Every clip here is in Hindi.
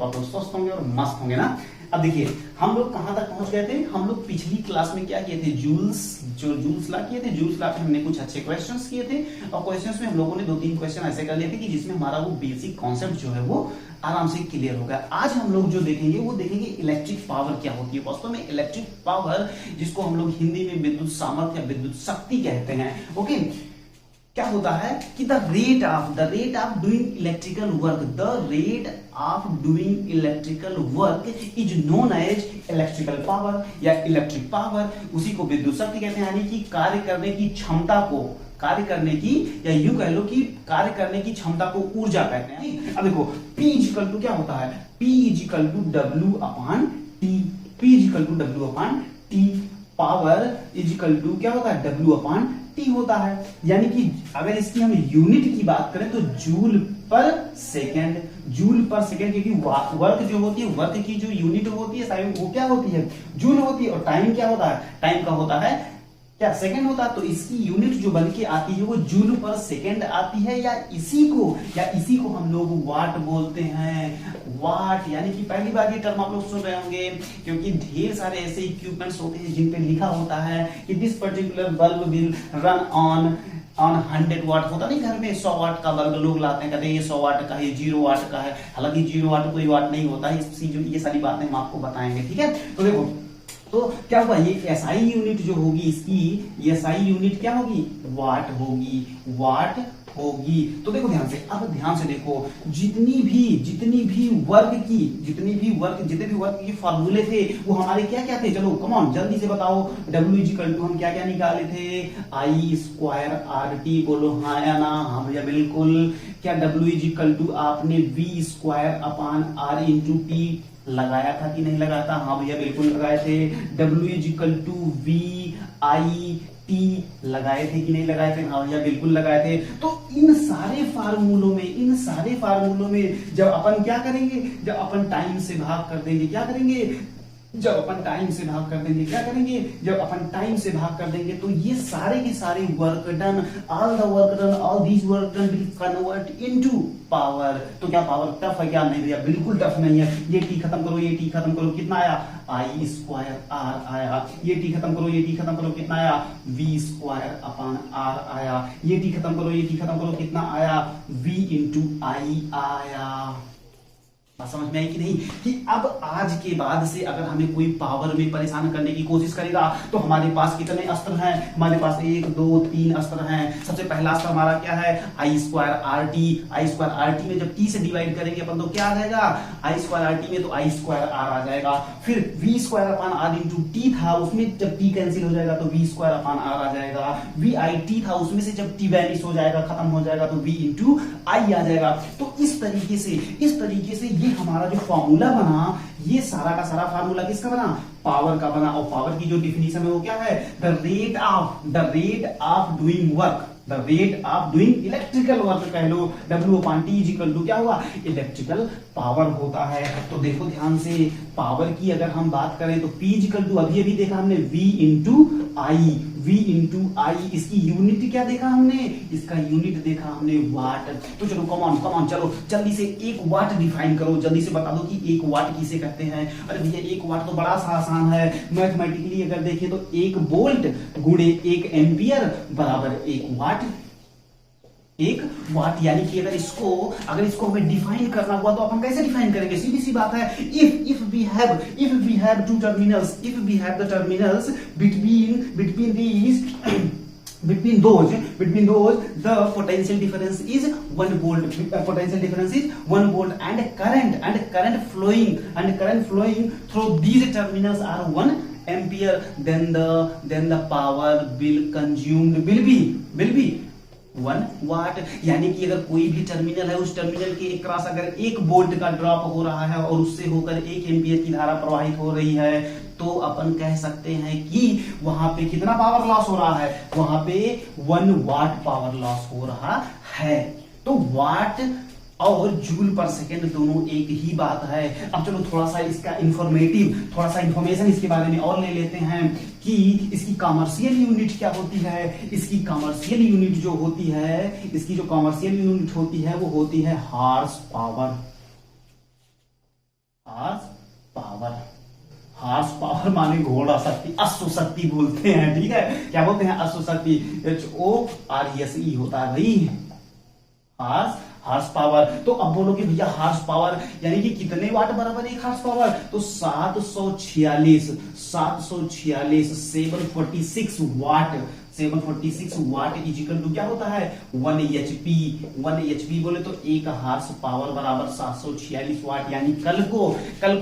आप लोग स्वस्थ होंगे और मस्त होंगे ना। अब देखिए हम लोग कहां तक पहुंच गए थे। हम लोग पिछली क्लास में क्या किए थे, जूल्स लॉ किए थे। जूल्स लॉ पे हमने कुछ अच्छे क्वेश्चंस किए थे और क्वेश्चंस में हम लोगों ने 2-3 क्वेश्चन ऐसे कर लिए थे कि जिसमें हमारा वो बेसिक कॉन्सेप्ट जो है वो आराम से क्लियर होगा। आज हम लोग जो देखेंगे वो देखेंगे इलेक्ट्रिक पावर क्या होती है। वास्तव में इलेक्ट्रिक पावर, जिसको हम लोग हिंदी में विद्युत सामर्थ्य या विद्युत शक्ति कहते हैं, ओके, क्या होता है कि the rate of doing electrical work is known as electrical power या इलेक्ट्रिक पावर। उसी को विद्युत शक्ति कहते हैं, यानी कि कार्य करने की क्षमता को, कार्य करने की, या यूं कह लो कि कार्य करने की क्षमता को ऊर्जा कहते हैं। अब देखो P इक्वल टू क्या होता है, P equal to W upon T, P equal to W upon T, power equal to क्या होता है, W अपॉन T होता है। यानी कि अगर इसकी हम यूनिट की बात करें तो जूल पर सेकेंड, क्योंकि वर्क जो होती है, वर्क की जो यूनिट होती है सारी वो क्या होती है, जूल होती है। और टाइम क्या होता है, टाइम का होता है क्या, सेकंड होता है। तो इसकी यूनिट जो बन के आती है वो जूल पर सेकंड आती है, या इसी को हम लोग वाट बोलते हैं। वाट यानी कि पहली बार ये टर्म आप लोग सुन रहे होंगे, क्योंकि ढेर सारे ऐसे इक्विपमेंट्स होते हैं जिन पे लिखा होता है कि this particular bulb will run on 100 वाट। होता नहीं घर में 100 वाट का बल्ब लोग लाते हैं, कहते हैं ये 100 वाट का है, 0 वाट का है। हालांकि 0 वाट कोई वाट नहीं होता है। ये सारी बातें हम आपको बताएंगे, ठीक है। तो देखो, तो क्या हुआ, ये एसआई यूनिट जो होगी इसकी, ये एसआई यूनिट क्या होगी, वाट होगी। तो देखो ध्यान से, अब ध्यान से देखो, जितने भी वर्क के फार्मूले थे वो हमारे क्या थे, चलो कम ऑन जल्दी से बताओ। W इक्वल टू हम क्या निकाले थे, I स्क्वायर RT, बोलो हाँ या ना, हाँ भैया बिल्कुल। क्या W इक्वल टू आपने V square upon R into T लगाया था कि नहीं लगाया था, हाँ भैया बिल्कुल लगाए थे। W इक्वल टू VIT लगाए थे कि नहीं लगाए थे, हाँ भैया बिल्कुल लगाए थे। तो इन सारे फार्मूलों में जब अपन क्या करेंगे, जब अपन टाइम से भाग कर देंगे, जब अपन टाइम से भाग कर देंगे तो ये सारे के सारे work done, all these work done will convert into power. तो क्या पावर टफ है क्या, नहीं भैया बिल्कुल टफ नहीं है। ये टी खत्म करो, कितना आया, I स्क्वायर R आया। ये टी खत्म करो, कितना आया, V स्क्वायर अपॉन R आया। ये टी खत्म करो, कितना आया, V इंटू I आया। बात समझ में आई कि नहीं, कि अब आज के बाद से अगर हमें कोई पावर में परेशान करने की कोशिश करेगा तो हमारे पास कितने अस्त्र हैं, हमारे पास 1 2 3 अस्त्र हैं। सबसे पहला अस्त्र हमारा क्या है, I स्क्वायर RT में जब T से डिवाइड करेंगे अपन तो क्या आ जाएगा, I स्क्वायर RT में तो I स्क्वायर R आ जाएगा। फिर V square upon R into T था, उसमें जब T कैंसिल हो जाएगा तो V स्क्वायर अपॉन R आ जाएगा। VIT था, उसमें से जब T वैनिश हो जाएगा, खत्म हो जाएगा तो V इंटू I आ जाएगा। तो इस तरीके से ये हमारा जो फॉर्मूला बना, ये सारा का सारा फॉर्मूला किसका बना, पावर का बना। और पावर की जो डिफिनीशन है वो क्या है, the rate of doing work, the rate of doing electrical work कह लो। W upon T equal to क्या हुआ, इलेक्ट्रिकल पावर होता है। तो देखो ध्यान से, पावर की अगर हम बात करें तो P इक्वल टू अभी देखा हमने V इंटू आई। इसकी यूनिट क्या देखा हमने, इसका यूनिट देखा हमने वाट। तो चलो कम ऑन चलो जल्दी से 1 वाट डिफाइन करो, जल्दी से बता दो कि 1 वाट किसे कहते हैं। अरे भैया 1 वाट तो बड़ा सा आसान है, मैथमेटिकली अगर देखें तो 1 वोल्ट गुणे 1 एम्पियर बराबर 1 वाट। 1 वाट यानी कि अगर इसको हमें डिफाइन करना हुआ तो अपन कैसे डिफाइन करेंगे, सीधी सी बात है। If we have two terminals, if we have the terminals between those the potential difference is 1 volt, and current flowing through these terminals are 1 ampere, then the power will consumed will be 1 वाट। यानी कि अगर कोई भी टर्मिनल है, उस टर्मिनल के एक क्रॉस अगर 1 वोल्ट का ड्रॉप हो रहा है और उससे होकर 1 एम्पियर की धारा प्रवाहित हो रही है, तो अपन कह सकते हैं कि वहां पे कितना पावर लॉस हो रहा है, वहां पे 1 वाट पावर लॉस हो रहा है। तो वाट और जूल पर सेकेंड दोनों एक ही बात है। अब चलो थोड़ा सा इंफॉर्मेशन इसके बारे में और ले लेते हैं कि इसकी कॉमर्शियल यूनिट क्या होती है। इसकी कॉमर्शियल यूनिट जो होती है वो होती है horse power. Horse power. Horse power माने घोड़ा शक्ति, अश्व शक्ति बोलते हैं, ठीक है, क्या बोलते हैं, अश्व शक्ति, HORSE होता है भाई, हार्स हार्स पावर। तो अब बोलोगे भैया हार्स पावर यानी कि कितने वाट बराबर एक हार्स पावर, तो 746 746 वाट, 746 वाट इजिकल टू क्या होता है 1 HP। 1 HP बोले तो एक हार्स पावर बराबर 746 वाट। यानी कल को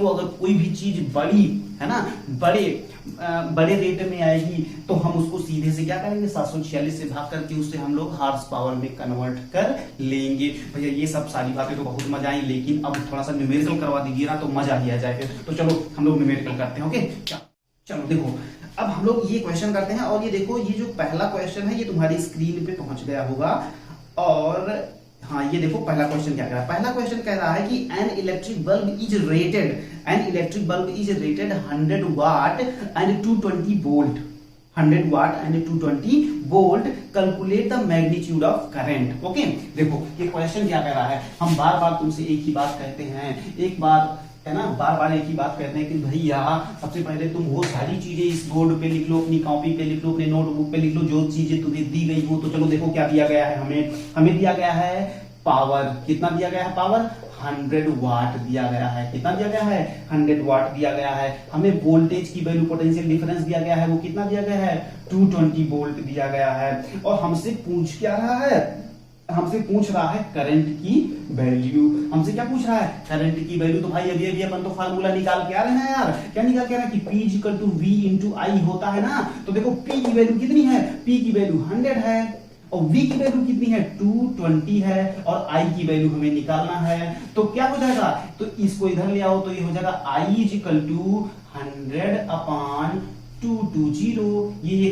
अगर कोई भी चीज बड़ी है ना, बड़े रेट में आएगी तो हम उसको सीधे से क्या करेंगे, 746 से भाग करके उससे हम लोग हार्स पावर में कन्वर्ट कर लेंगे। भैया ये सब सारी बातें तो बहुत मजा आई, लेकिन अब थोड़ा सा न्यूमेरिकल करवा दीजिए ना तो मजा ही आ जाए फिर। तो चलो हम लोग न्यूमेरिकल करते हैं। ओके चलो देखो अब हम लोग ये क्वेश्चन करते हैं, और ये देखो ये जो पहला क्वेश्चन है ये तुम्हारी स्क्रीन पे पहुंच गया होगा। और हाँ ये देखो पहला क्वेश्चन क्या कह रहा है, पहला क्वेश्चन कह रहा है कि an electric bulb is rated 100 watt and 220 volt, 100 watt and 220 volt, calculate the magnitude of current. Okay देखो ये क्वेश्चन क्या कह रहा है, हम बार बार तुमसे एक ही बात कहते हैं, एक बार है ना, बार बार एक ही बात कहते हैं कि भैया सबसे पहले तुम वो सारी चीजें इस बोर्ड पे लिख लो, अपनी कॉपी पे लिख लो, अपने नोटबुक पे लिख लो जो चीजें तुम्हें दी गई हो। तो चलो देखो क्या दिया गया है, हमें दिया गया है पावर, कितना दिया गया है पावर, 100 वाट दिया गया है, कितना दिया गया है 100 वाट दिया गया है। हमें वोल्टेज की वैल्यू, पोटेंशियल डिफरेंस दिया गया है, वो कितना दिया गया है 220 वोल्ट दिया गया है। और हमसे पूछ क्या रहा है, हमसे पूछ रहा है करंट की वैल्यू, हमसे क्या पूछ रहा है करंट की वैल्यू। तो भाई अभी अपन तो फार्मूला निकाल के आ रहे हैं यार, क्या निकाल के आ रहे हैं कि P equal to V into I होता है ना। तो देखो P की वैल्यू कितनी है, P की वैल्यू 100 है और V की वैल्यू कितनी है 220 है और I की वैल्यू हमें निकालना है। तो क्या हो जाएगा, तो इसको इधर ले आओ तो ये हो जाएगा I इक्वल टू 100 अपॉन 220, ये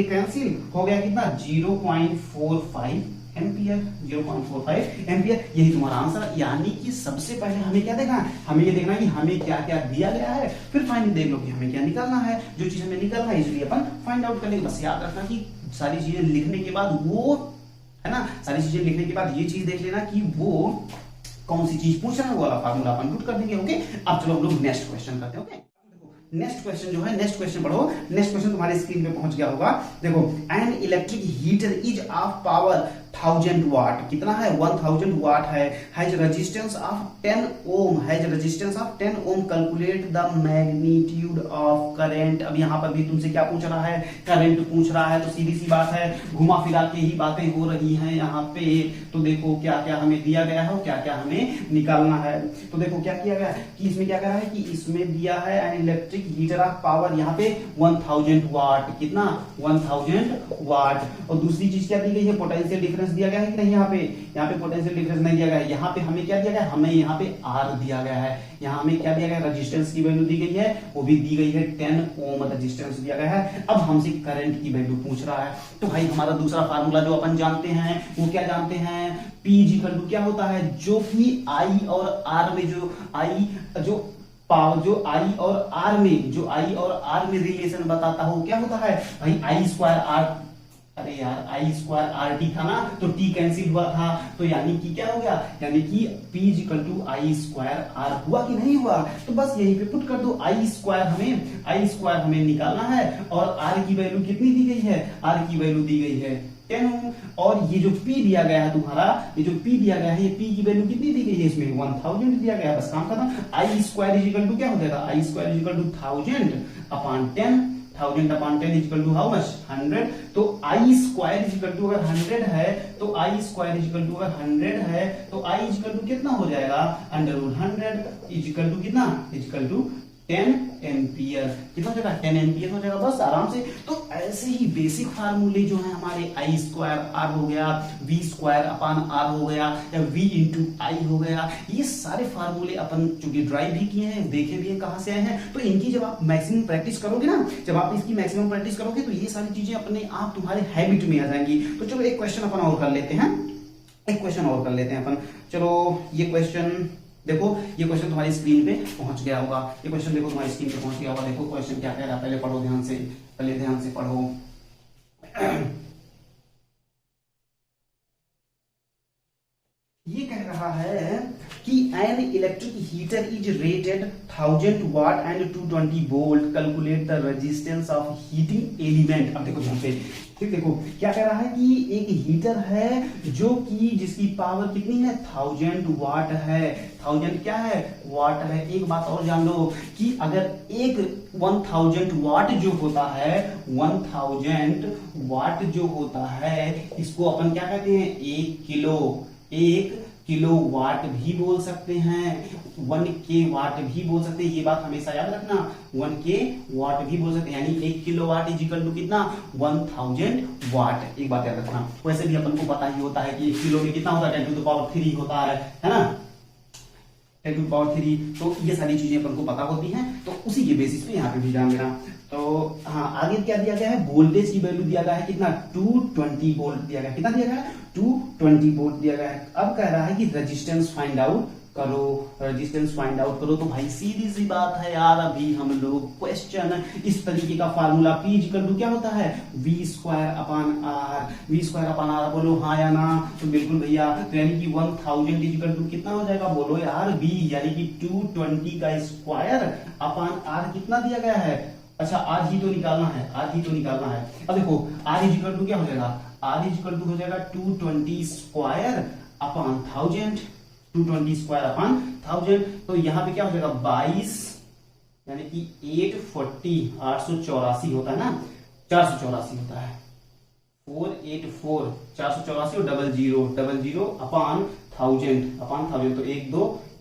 कैंसिल हो गया कितना 0.45 एम्पियर, 0.45 एम्पियर, यही तुम्हारा आंसर। यानी कि सबसे पहले हमें क्या देखना है, हमें ये देखना है कि हमें क्या क्या दिया गया है, फिर फाइनली देख लो कि हमें क्या निकालना है। जो चीज हमें निकालना है इसलिए अपन फाइंड आउट करेंगे। बस याद रखना कि सारी चीजें लिखने के बाद वो है ना, सारी चीजें लिखने के बाद ये चीज देख लेना कि वो कौन सी चीज पूछ रहा है, वो वाला फार्मूला अपन पुट कर देंगे। ओके अब चलो हम लोग नेक्स्ट क्वेश्चन करते हैं। ओके नेक्स्ट क्वेश्चन जो है, नेक्स्ट क्वेश्चन पढ़ो, नेक्स्ट क्वेश्चन तुम्हारी स्क्रीन पे पहुंच गया होगा। देखो an electric heater is of power 1000 watt, कितना है 1000 वाट है, has resistance of 10 ohm, calculate the magnitude of current. अब यहाँ पर भी तुमसे क्या पूछ रहा है, करंट पूछ रहा है। तो सीधी सी बात है, घुमा फिरा के ही बातें हो रही हैं यहाँ पे। तो देखो क्या क्या हमें दिया गया है और क्या क्या हमें निकालना है। तो देखो क्या किया गया है कि इसमें क्या कह रहा है कि इसमें दिया है N electric heater of power यहाँ पे 1000 वाट, कितना 1000 वाट। और दूसरी चीज क्या दी गई है, पोटेंशियल डिफरेंस दिया गया है कि नहीं, यहाँ पे पोटेंशियल डिफरेंस नहीं दिया गया है। यहाँ पे हमें क्या दिया गया है, हमें यहाँ पे R दिया गया है। यहाँ हमें क्या दिया गया है, रेजिस्टेंस की वैल्यू दी गई है, वो भी दी गई है 10 ओम रेजिस्टेंस दिया गया है। अब हमसे करंट की वैल्यू पूछ रहा है। तो भाई हमारा दूसरा फार्मूला जो अपन जानते हैं वो क्या जानते हैं, P इक्वल टू क्या होता है, जो कि I और R में जो I और R में रिलेशन बताता हो क्या होता है भाई I स्क्वायर R, अरे यार I स्क्वायर आर टी था ना, तो T कैंसिल हुआ था। तो यानी कि क्या हो गया, यानी कि P equal to I square R हुआ कि नहीं हुआ। तो बस यहीं पे पुट कर दो, I स्क्वायर हमें निकालना है और R की वैल्यू कितनी दी गई है, R की वैल्यू दी गई है 10 ओम। और ये जो P दिया गया है तुम्हारा, ये जो P दिया गया है, ये P की वैल्यू कितनी दी गई है, इसमें 1000 दिया गया है। बस काम खत्म। I स्क्वायर इक्वल टू क्या हो जाएगा, I square equal to 1000 upon 10, 1000 upon 10 equal to how much 100। तो I स्क्वायर इक्वल टू अगर 100 है तो I स्क्वायर इक्वल टू अगर 100 है तो I इक्वल टू कितना हो जाएगा, अंडर रूट 100 इक्वल टू कितना, इक्वल टू 10 एम्पियर। कितना हो जाएगा 10 एम्पियर हो जाएगा, बस आराम से। तो ऐसे ही बेसिक फार्मूले जो है हमारे I स्क्वायर R हो गया, V स्क्वायर अपॉन R हो गया, या V इंटू आई हो गया, ये सारे फार्मूले अपन चूंकि ड्राइव भी किए हैं, देखे भी हैं कहां से आए हैं। तो इनकी जब आप मैक्सिमम प्रैक्टिस करोगे ना, जब आप इसकी मैक्सिमम प्रैक्टिस करोगे तो ये सारी चीजें अपने आप तुम्हारे हैबिट में आ जाएंगी। तो चलो एक क्वेश्चन अपन और कर लेते हैं, अपन। चलो ये क्वेश्चन देखो, ये क्वेश्चन तुम्हारी स्क्रीन पे पहुंच गया होगा, ये क्वेश्चन देखो तुम्हारी स्क्रीन पे पहुंच गया होगा। देखो क्वेश्चन क्या कह रहा है, पहले पढ़ो ध्यान से, पढ़ो। ये कह रहा है कि an electric heater is rated 1000 watt and 220 volt, calculate the resistance of heating element। अब देखो ध्यान से, ठीक, देखो क्या कह रहा है कि एक हीटर है जो कि जिसकी पावर कितनी है 1000 वाट है। 1000 क्या है, वाट है। एक बात और जान लो कि अगर एक 1000 वाट जो होता है, 1000 वाट जो होता है, इसको अपन क्या कहते हैं, 1 किलो वाट भी बोल सकते हैं, 1K वाट भी बोल सकते हैं। ये बात हमेशा याद रखना, 1K वाट भी बोल सकते हैं, यानी 1 kilowatt is equal to कितना, 1000 वाट। एक बात याद रखना। वैसे भी अपन को पता ही होता है कि 1 किलो में कितना होता है, 10 टू द पावर 3 होता है ना, 10 टू द पावर 3। तो ये सारी चीजें अपन को पता होती हैं, तो उसी के बेसिस पे यहाँ पे भी ध्यान देना। तो हाँ, आगे क्या दिया गया है, वोल्टेज की वैल्यू दिया गया है कितना, 220 वोल्ट दिया गया है। कितना दिया गया है, 220 वोल्ट दिया गया है। अब कह रहा है कि रेजिस्टेंस फाइंड आउट करो, रेजिस्टेंस फाइंड आउट करो। तो भाई सीधी सी बात है यार, अभी हम लोग क्वेश्चन इस तरीके का फार्मूला P इक्वल टू क्या होता है, V square upon R। V square upon R, बोलो हाँ या ना। तो बिल्कुल भैया, तो यानी कि 1000 इक्वल टू कितना हो जाएगा, बोलो यार V, यानी कि 220 का स्क्वायर अपॉन R कितना दिया गया है। अच्छा, R ही तो निकालना है, R ही तो निकालना है। अब देखो R इक्वल टू क्या हो जाएगा, R इक्वल टू हो जाएगा 220 स्क्वायर अपॉन 1000, 220 स्क्वायर अपॉन 1000। तो यहाँ पे क्या हो जाएगा 22, यानी कि 840, 884 होता है ना, 484 होता है, 484, 484 और 00 अपॉन 1000 तो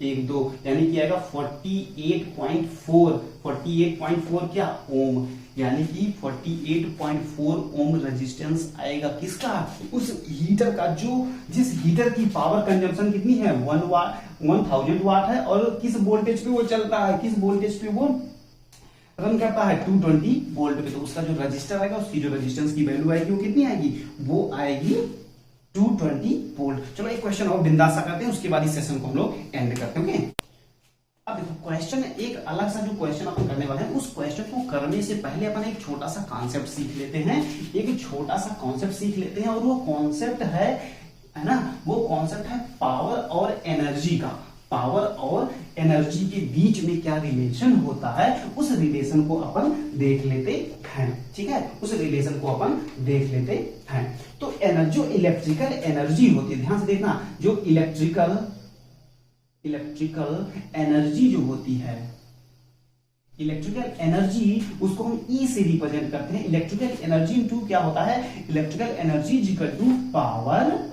1 2, यानी कि आएगा 48.4, 48.4 क्या ओम, यानी कि 48.4 ओम रेजिस्टेंस आएगा किसका, उस हीटर का, जो जिस हीटर की पावर कंजम्पशन कितनी है 1000 वाट है, और किस वोल्टेज पे वो चलता है, किस वोल्टेज पे वो रन करता है, 220 वोल्ट पे। तो उसका जो रजिस्टर आएगा, उसकी जो रेजिस्टेंस की वैल्यू आएगी वो कितनी आएगी, वो आएगी 220 वोल्ट। चलो एक क्वेश्चन और बिंदास सा करते हैं, उसके बाद इस सेशन को हम लोग एंड करते हैं। ओके, अब देखो क्वेश्चन, एक अलग सा जो क्वेश्चन अपन करने वाले हैं, उस क्वेश्चन को करने से पहले अपन एक छोटा सा कॉन्सेप्ट सीख लेते हैं, एक छोटा सा कॉन्सेप्ट सीख लेते हैं। और वो कॉन्सेप्ट है ना, वो कॉन्सेप्ट है पावर और एनर्जी का। पावर और एनर्जी के बीच में क्या रिलेशन होता है, उस रिलेशन को अपन देख लेते हैं। ठीक है, उस रिलेशन को अपन देख लेते हैं। तो एनर्जी, जो इलेक्ट्रिकल एनर्जी होती है, ध्यान से देखना, जो इलेक्ट्रिकल एनर्जी जो होती है, इलेक्ट्रिकल एनर्जी, उसको हम E से रिप्रेजेंट करते हैं। इलेक्ट्रिकल एनर्जी इनटू क्या होता है, electrical energy equal to power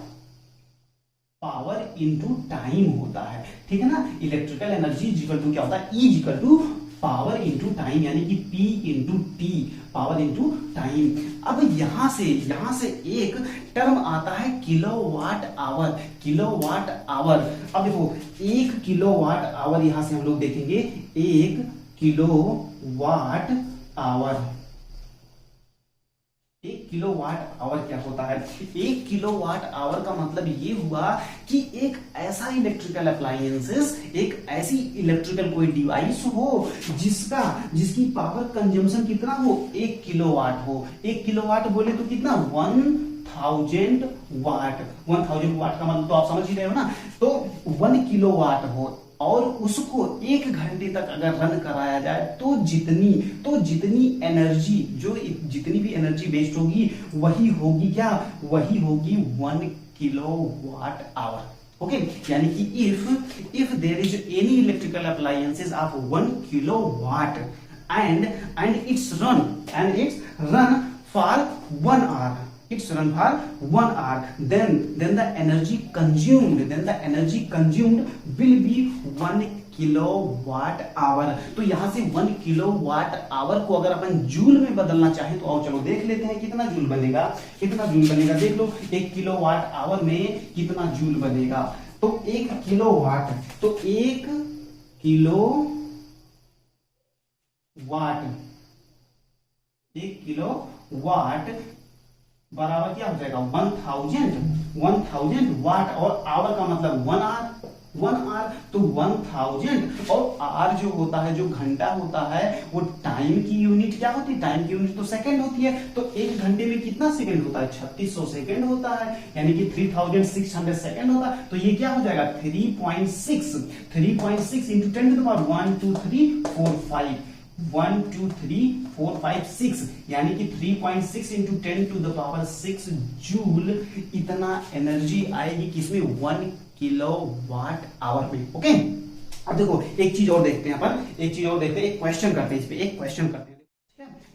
into time होता है। ठीक है ना, इलेक्ट्रिकल एनर्जी इक्वल टू क्या होता है, E equal to power into time, यानी कि P into T, power into time. अब यहां से एक टर्म आता है किलोवाट आवर, किलोवाट आवर। अब देखो 1 किलोवाट आवर, यहां से हम लोग देखेंगे 1 किलोवाट आवर। 1 किलोवाट आवर क्या होता है, 1 किलोवाट आवर का मतलब ये हुआ कि एक ऐसा इलेक्ट्रिकल अप्लायंसेस, एक ऐसी इलेक्ट्रिकल कोई डिवाइस हो जिसकी पावर कंजम्पशन कितना हो, 1 किलोवाट हो। 1 किलोवाट बोले तो कितना, 1000 वाट। 1000 वाट का मतलब तो आप समझ ही रहे हो ना। तो 1 किलोवाट हो और उसको 1 घंटे तक अगर रन कराया जाए तो जितनी एनर्जी, जो जितनी भी एनर्जी वेस्ट होगी वही होगी क्या, वही होगी 1 किलोवाट आवर। ओके, यानी कि if there is any electrical appliances of 1 kilowatt and it's run for 1 hour, it's run for 1 hour, then the energy consumed will be 1 kilowatt hour. तो यहां से 1 किलोवाट आवर को अगर अपन जूल में बदलना चाहें तो आओ चलो देख लेते हैं कितना जूल बनेगा, देख लो 1 किलोवाट आवर में कितना जूल बनेगा। तो 1 किलोवाट, तो 1 किलोवाट 1 किलोवाट बराबर क्या हो जाएगा 1000 वाट, और आवर का मतलब 1 आवर, 1 आवर, तो 1000 और आर जो होता है, जो घंटा होता है, वो टाइम की यूनिट क्या होती है? टाइम की यूनिट तो सेकंड होती है। तो एक घंटे में कितना सेकंड होता है? 3600 सेकंड होता है, यानी कि 3600 सेकंड होता है। तो ये क्या हो जाएगा? 3.6 इंटू 10 टू द पावर 1 2 3 4 5 1 2 3 4 5 6, यानी कि 3.6 into 10 to the power 6 joule इतना एनर्जी आएगी किसमें? 1 किलोवाट आवर में। ओके, अब देखो एक चीज और देखते हैं अपन, एक चीज और देखते हैं, एक क्वेश्चन करते हैं, इस पे एक क्वेश्चन करते हैं।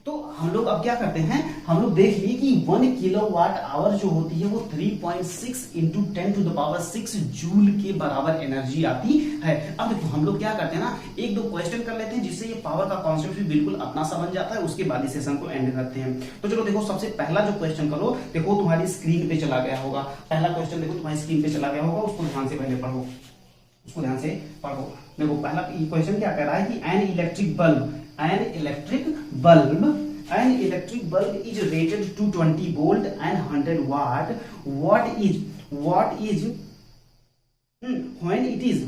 तो हम लोग अब क्या करते हैं, हम लोग देख लिए कि 1 किलोवाट आवर जो होती है वो 3.6 into 10 to the power 6 joule के बराबर एनर्जी आती है। अब देखो हम लोग क्या करते हैं ना, एक दो क्वेश्चन कर लेते हैं जिससे ये पावर का कॉन्सेप्ट भी बिल्कुल अपना सा बन जाता है, उसके बाद इस सेशन को एंड करते हैं। तो चलो देखो, सबसे पहला जो क्वेश्चन करो, देखो तुम्हारी स्क्रीन पे चला गया होगा, पहला क्वेश्चन देखो तुम्हारी स्क्रीन पे चला गया होगा, उसको ध्यान से पहले पढ़ो, उसको ध्यान से पढ़ो। देखो पहला क्वेश्चन क्या कह रहा है कि an electric bulb is rated to 20 volt and 100 watt. What is when it is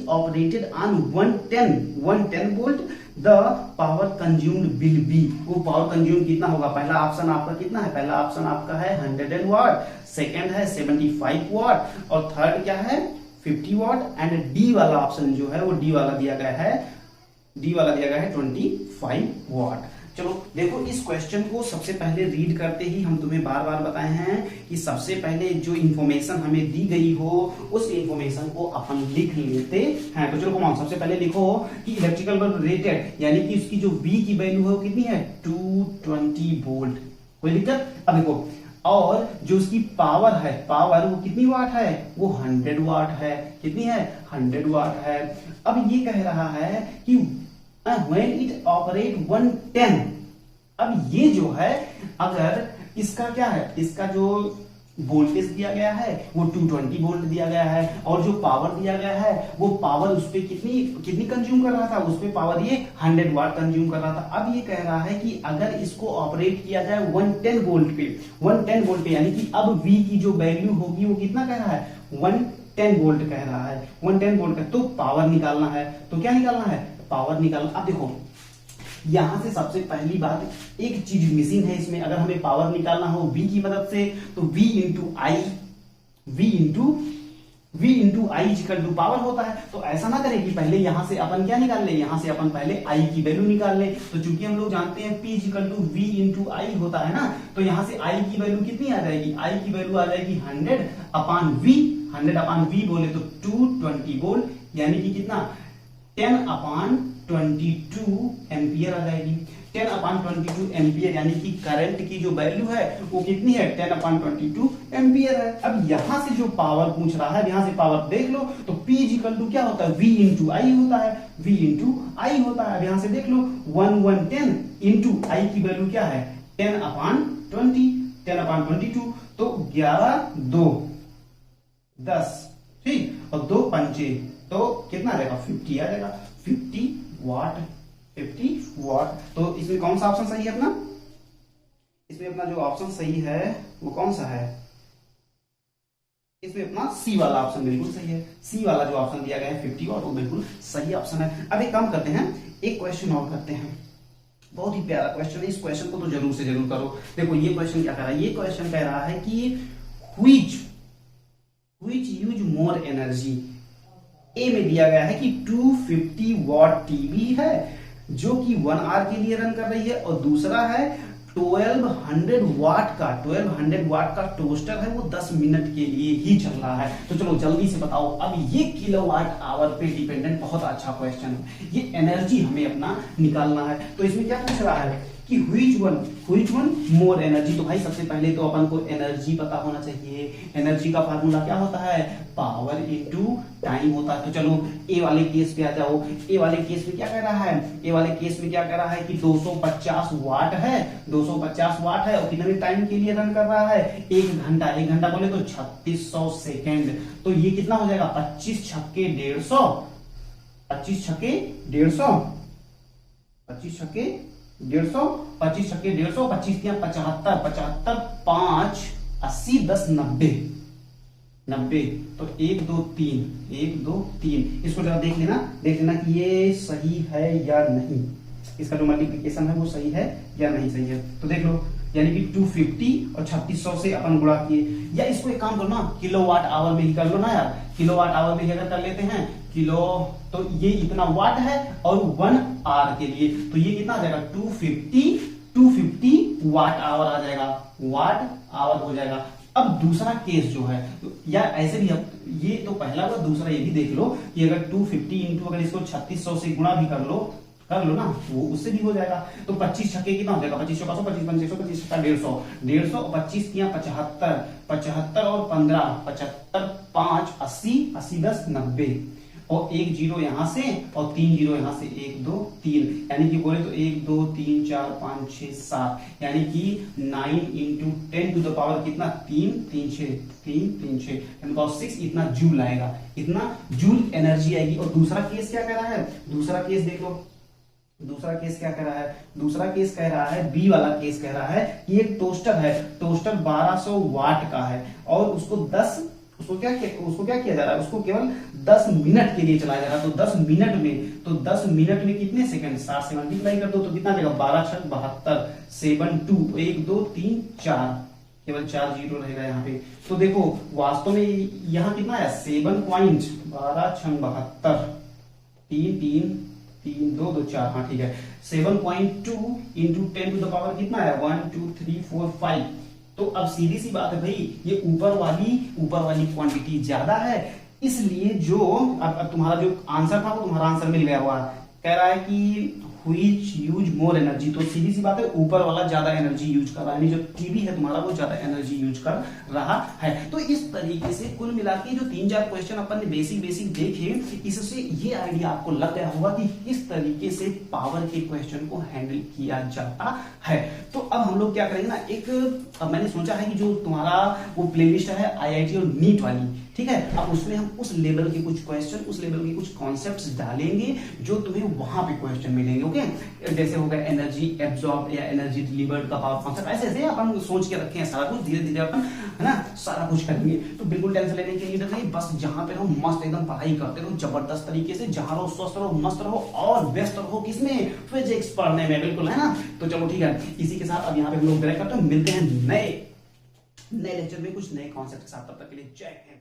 operated on 110 volt, the power consumed will be, वो पावर कंज्यूम कितना होगा? पहला ऑप्शन आपका कितना है? पहला ऑप्शन आपका है 100 वाट, सेकंड है 75 वाट और थर्ड क्या है? 50 वाट। एंड डी वाला ऑप्शन जो है वो डी वाला दिया गया है 25 वाट। चलो देखो, इस क्वेश्चन को सबसे पहले रीड करते ही हम तुम्हें बार बार बताए हैं कि सबसे पहले जो इंफॉर्मेशन हमें दी गई हो उस इंफॉर्मेशन को अपन लिख लेते हैं। तो चलो कमाओ, सबसे पहले लिखो कि इलेक्ट्रिकल बल्ब रेटेड, यानी कि उसकी जो V की वैल्यू है वो कितनी है? 220 वोल्ट। कोई दिक्कत? अब देखो, और जो उसकी पावर है, पावर वो कितनी वाट है? वो 100 वाट है। कितनी है? 100 वाट है। अब ये कह रहा है कि when it operate 110, अब ये जो है, अगर इसका क्या है, इसका जो वोल्टेज दिया गया है वो 220 वोल्ट दिया गया है, और जो पावर दिया गया है वो पावर उस पे कितनी कंज्यूम कर रहा था? उस पे पावर ये 100 वाट कंज्यूम कर रहा था। अब ये कह रहा है कि अगर इसको ऑपरेट किया जाए 110 वोल्ट पे, यानी कि अब V की जो वैल्यू होगी वो कितना कह रहा है? 110 वोल्ट कह रहा है, 110 वोल्ट का। तो पावर निकालना है, तो क्या निकालना है? पावर निकालना। अब देखो यहां से सबसे पहली बात, एक चीज मिसिंग है इसमें, अगर हमें पावर निकालना हो V की मदद से, तो V into I equal to power होता है। तो ऐसा ना करें कि पहले यहां से अपन क्या निकाल ले, यहां से अपन पहले I की वैल्यू निकाल ले। तो चूंकि हम लोग जानते हैं P equal to V into I होता है ना, तो यहां से I की वैल्यू कितनी आ जाएगी? I की वैल्यू आ जाएगी 100 अपान V बोले तो 220 वोल्ट, यानी कि कितना? 10/22 एम्पियर आ जाएगी। 10/22 एम्पियर, यानी कि करंट की जो वैल्यू है वो कितनी है? 10/22 एम्पियर है। अब यहां से जो पावर पूछ रहा है, यहां से पावर देख लो, तो P इक्वल टू क्या होता है? V इंटू आई होता है, V इंटू आई होता है। अब यहां से देख लो 110 इंटू आई की वैल्यू क्या है? 10/22, तो 11 2 10, ठीक, और 2 पंचे, तो कितना आ जाएगा? 50 आ जाएगा, 50 वाट। तो इसमें कौन सा ऑप्शन सही है अपना? इसमें अपना जो ऑप्शन सही है वो कौन सा है? इसमें अपना सी वाला ऑप्शन बिल्कुल सही है। सी वाला जो ऑप्शन दिया गया है 50 वाट, वो बिल्कुल सही ऑप्शन है। अब एक काम करते हैं, एक क्वेश्चन और करते हैं, बहुत ही प्यारा क्वेश्चन है, इस क्वेश्चन को तो जरूर से जरूर करो। देखो ये क्वेश्चन क्या कर रहा है, ये क्वेश्चन कह रहा है कि which यूज मोर एनर्जी। ए में दिया गया है कि 250 वॉट टीवी है जो कि 1 आवर के लिए रन कर रही है, और दूसरा है 1200 वाट का टोस्टर है, वो 10 मिनट के लिए ही चल रहा है। तो चलो जल्दी से बताओ, अब ये किलोवाट आवर पे डिपेंडेंट बहुत अच्छा क्वेश्चन है, ये एनर्जी हमें अपना निकालना है। तो इसमें क्या पूछ रहा है कि which one मोर एनर्जी। तो भाई सबसे पहले तो अपन को एनर्जी पता होना चाहिए। एनर्जी का फार्मूला क्या होता है? पावर इनटू टाइम होता है। तो चलो ए वाले केस पे आ जाओ। ए वाले केस में क्या कह रहा है? ए वाले केस में क्या कह रहा है कि 250 वाट है, 250 वाट है, और कितने टाइम के लिए रन कर रहा है? 1 घंटा। 1 घंटा बोले तो 3600 सेकेंड। तो ये कितना हो जाएगा? 25 छक्के 150, 25 छक्के 150, 25 छक्के 150, 25 छक्के 150, 25 75, 75 5 80 10 90, 90, तो 1 2 3, 1 2 3, इसको जरा देख लेना कि ये सही है या नहीं, इसका जो मल्टीप्लिकेशन है वो सही है या नहीं सही है। तो देख लो, यानी कि 250 और 3600 से अपन गुणा किए, या इसको एक काम करो ना, किलोवाट आवर में ही कर लो ना यार, किलोवाट आवर में ही अगर कर लेते हैं किलो, तो ये इतना वाट है और 1 आवर के लिए, तो ये कितना आ जाएगा 250 वाट आवर आ जाएगा, वाट आवर हो जाएगा। अब दूसरा केस जो है, या ऐसे भी अब ये तो पहला हुआ, दूसरा ये भी देख लो कि अगर 250 इंटू अगर इसको 3600 से गुणा भी कर लो ना, वो उससे भी हो जाएगा। तो 25 छक्के कितना हो जाएगा, 25 चौका 25 पंचे 25 छक्का 150, 150 और 25 किया 75, 75 और 15, 75 5 80, 80 10 90, और 1 जीरो यहां से और 3 जीरो यहां से, 1 2 3, यानी कि बोले तो 1 2 3 4 5 6 7, यानी कि 9 इंटू 10 टू द पावर कितना, 3 3 6 3 3 6, यानी पावर 6, इतना जूल आएगा, इतना जूल एनर्जी आएगी। और दूसरा केस क्या कह रहा है, दूसरा केस देख लो, दूसरा केस क्या कह रहा है, दूसरा केस कह रहा है, बी वाला केस कह रहा है कि एक टोस्टर है, टोस्टर 1200 वाट का है और उसको क्या किया जा रहा है, उसको केवल 10 मिनट के लिए चलाया जा रहा है। तो 10 मिनट में, तो 10 मिनट में कितने सेकंड, 60 से मल्टीप्लाई कर दो तो कितना देगा, 12 6 72, 7 2, 1 2 3 4, केवल 4 जीरो रहेगा यहाँ पे। तो देखो वास्तव में यहाँ कितना है, 7 पॉइंट 12 6 72, 3 3 3 2 2 4, हाँ ठीक है, 7.2 इंटू 10 टू द पावर कितना है, 1 2 3 4 5। तो अब सीधी सी बात है भाई, ये ऊपर वाली क्वांटिटी ज्यादा है, इसलिए जो अब तुम्हारा जो आंसर था वो तुम्हारा आंसर मिल गया हुआ, कह रहा है कि which यूज मोर एनर्जी, तो सीधी सी बात है ऊपर वाला ज्यादा एनर्जी यूज कर रहा है, यानी जो टीवी है तुम्हारा वो ज्यादा एनर्जी यूज कर रहा है। तो इस तरीके से कुल मिला के जो 3-4 क्वेश्चन अपन ने बेसिक देखे, इससे ये आइडिया आपको लग गया होगा कि किस तरीके से पावर के क्वेश्चन को हैंडल किया जाता है। तो अब हम लोग क्या करेंगे ना, अब मैंने सोचा है कि जो तुम्हारा वो प्लेलिस्ट है IIT और नीट वाली, ठीक है, अब उसमें हम उस लेवल के कुछ क्वेश्चन, उस लेवल के कुछ कॉन्सेप्ट्स डालेंगे जो तुम्हें वहां पे क्वेश्चन मिलेंगे। ओके, जैसे होगा एनर्जी एब्जॉर्ब या एनर्जी डिलीवर्ड का पावर कॉन्सेप्ट, ऐसे अपन सोच के रखे हैं सारा कुछ, धीरे धीरे अपन है ना सारा कुछ करेंगे। तो बिल्कुल टेंशन लेने की नीड नहीं, बस जहां पे रहो मस्त एकदम पढ़ाई करते रहो जबरदस्त तरीके से, जहां रहो स्वस्थ रहो, मस्त रहो और व्यस्त रहो किसमें, फिजिक्स पढ़ने में, बिल्कुल है ना। तो चलो ठीक है, इसी के साथ अब यहाँ पे हम लोग ब्रेक करते हैं, मिलते हैं नए लेक्चर में कुछ नए कॉन्सेप्ट के साथ, तब तक के लिए जय हिंद।